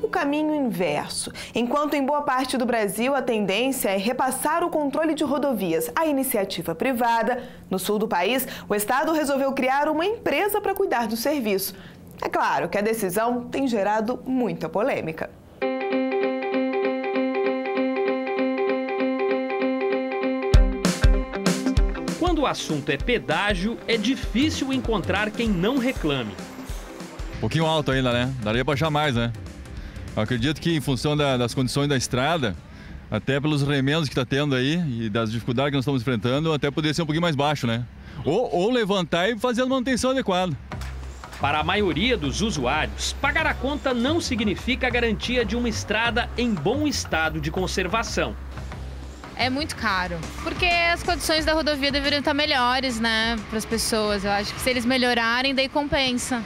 o caminho inverso. Enquanto em boa parte do Brasil a tendência é repassar o controle de rodovias à iniciativa privada, no sul do país, o Estado resolveu criar uma empresa para cuidar do serviço. É claro que a decisão tem gerado muita polêmica. Quando o assunto é pedágio, é difícil encontrar quem não reclame. Um pouquinho alto ainda, né? Daria para baixar mais, né? Eu acredito que em função das condições da estrada, até pelos remendos que está tendo aí e das dificuldades que nós estamos enfrentando, até poderia ser um pouquinho mais baixo, né? Ou levantar e fazer a manutenção adequada. Para a maioria dos usuários, pagar a conta não significa a garantia de uma estrada em bom estado de conservação. É muito caro, porque as condições da rodovia deveriam estar melhores, né, para as pessoas. Eu acho que se eles melhorarem, daí compensa.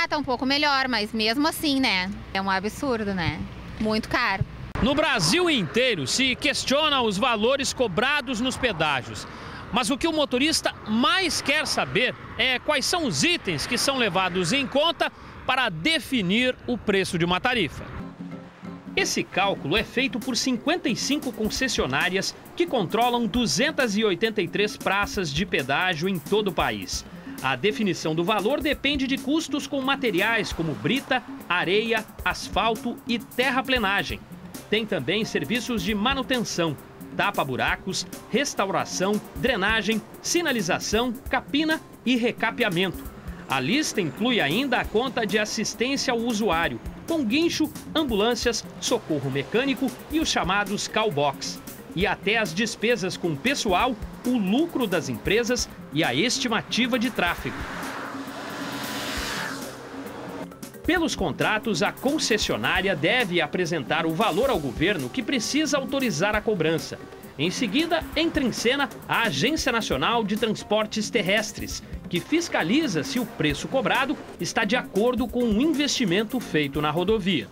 Tá um pouco melhor, mas mesmo assim, né, é um absurdo, né, muito caro. No Brasil inteiro se questiona os valores cobrados nos pedágios. Mas o que o motorista mais quer saber é quais são os itens que são levados em conta para definir o preço de uma tarifa. Esse cálculo é feito por 55 concessionárias que controlam 283 praças de pedágio em todo o país. A definição do valor depende de custos com materiais como brita, areia, asfalto e terraplenagem. Tem também serviços de manutenção, tapa-buracos, restauração, drenagem, sinalização, capina e recapeamento. A lista inclui ainda a conta de assistência ao usuário, com guincho, ambulâncias, socorro mecânico e os chamados callbox. E até as despesas com pessoal, o lucro das empresas e a estimativa de tráfego. Pelos contratos, a concessionária deve apresentar o valor ao governo que precisa autorizar a cobrança. Em seguida, entra em cena a Agência Nacional de Transportes Terrestres, que fiscaliza se o preço cobrado está de acordo com o investimento feito na rodovia.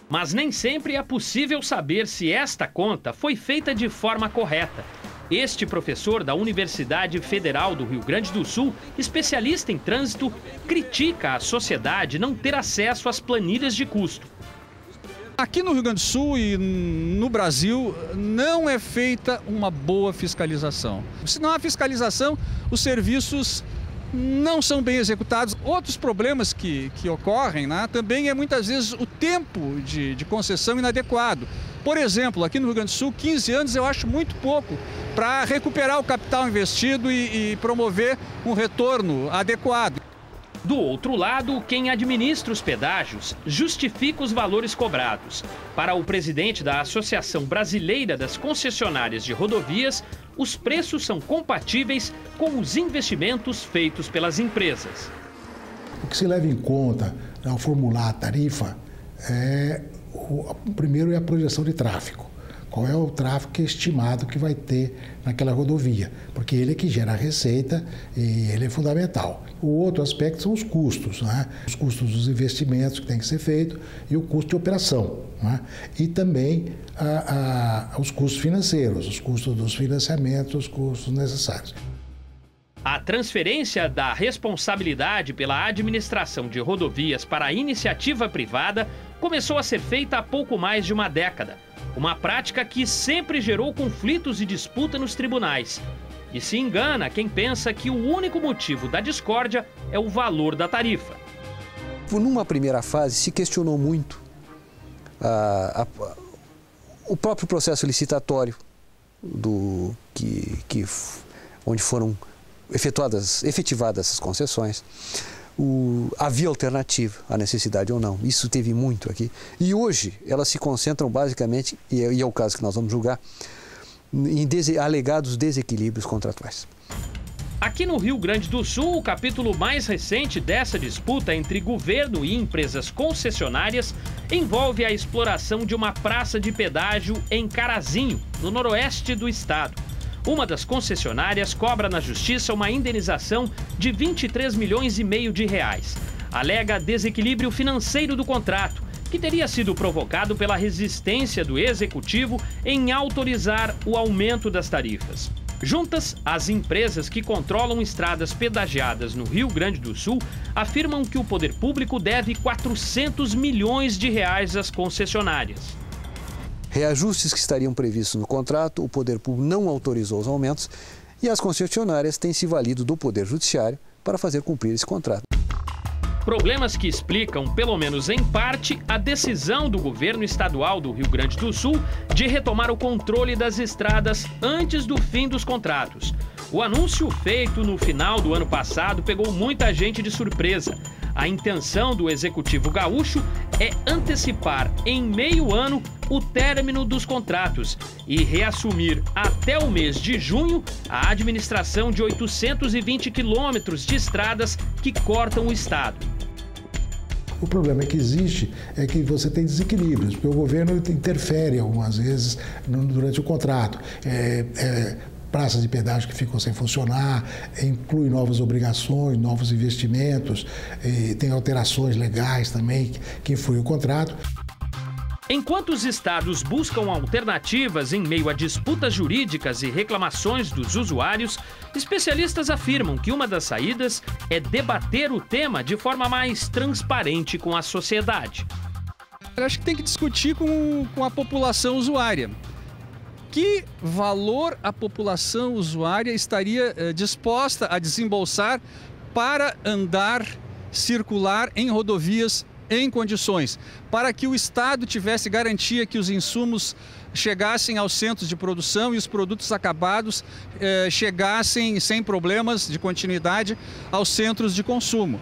Mas nem sempre é possível saber se esta conta foi feita de forma correta. Este professor da Universidade Federal do Rio Grande do Sul, especialista em trânsito, critica a sociedade não ter acesso às planilhas de custo. Aqui no Rio Grande do Sul e no Brasil não é feita uma boa fiscalização. Se não há fiscalização, os serviços não são bem executados. Outros problemas que ocorrem, né, também é muitas vezes o tempo de concessão inadequado. Por exemplo, aqui no Rio Grande do Sul, 15 anos eu acho muito pouco para recuperar o capital investido e promover um retorno adequado. Do outro lado, quem administra os pedágios justifica os valores cobrados. Para o presidente da Associação Brasileira das Concessionárias de Rodovias, os preços são compatíveis com os investimentos feitos pelas empresas. O que se leva em conta ao formular a tarifa primeiro é a projeção de tráfego. Qual é o tráfego estimado que vai ter naquela rodovia, porque ele é que gera a receita e ele é fundamental. O outro aspecto são os custos, né? Os custos dos investimentos que tem que ser feito e o custo de operação, né? E também os custos financeiros, os custos dos financiamentos, os custos necessários. A transferência da responsabilidade pela administração de rodovias para a iniciativa privada começou a ser feita há pouco mais de uma década. Uma prática que sempre gerou conflitos e disputa nos tribunais. E se engana quem pensa que o único motivo da discórdia é o valor da tarifa. Numa primeira fase, se questionou muito o próprio processo licitatório onde foram efetivadas essas concessões. A via alternativa, a necessidade ou não, isso teve muito aqui. E hoje elas se concentram basicamente, e é o caso que nós vamos julgar, em alegados desequilíbrios contratuais. Aqui no Rio Grande do Sul, o capítulo mais recente dessa disputa entre governo e empresas concessionárias envolve a exploração de uma praça de pedágio em Carazinho, no noroeste do estado. Uma das concessionárias cobra na justiça uma indenização de 23 milhões e meio de reais. Alega desequilíbrio financeiro do contrato, que teria sido provocado pela resistência do executivo em autorizar o aumento das tarifas. Juntas, as empresas que controlam estradas pedagiadas no Rio Grande do Sul afirmam que o poder público deve 400 milhões de reais às concessionárias. Reajustes que estariam previstos no contrato, o poder público não autorizou os aumentos e as concessionárias têm se valido do Poder Judiciário para fazer cumprir esse contrato. Problemas que explicam, pelo menos em parte, a decisão do governo estadual do Rio Grande do Sul de retomar o controle das estradas antes do fim dos contratos. O anúncio feito no final do ano passado pegou muita gente de surpresa. A intenção do executivo gaúcho é antecipar em meio ano o término dos contratos e reassumir até o mês de junho a administração de 820 quilômetros de estradas que cortam o estado. O problema que existe é que você tem desequilíbrios, porque o governo interfere algumas vezes durante o contrato. Praças de pedágio que ficam sem funcionar, inclui novas obrigações, novos investimentos, tem alterações legais também que influem o contrato. Enquanto os estados buscam alternativas em meio a disputas jurídicas e reclamações dos usuários, especialistas afirmam que uma das saídas é debater o tema de forma mais transparente com a sociedade. Eu acho que tem que discutir com a população usuária. Que valor a população usuária estaria disposta a desembolsar para andar, circular em rodovias em condições, para que o Estado tivesse garantia que os insumos chegassem aos centros de produção e os produtos acabados chegassem sem problemas de continuidade aos centros de consumo.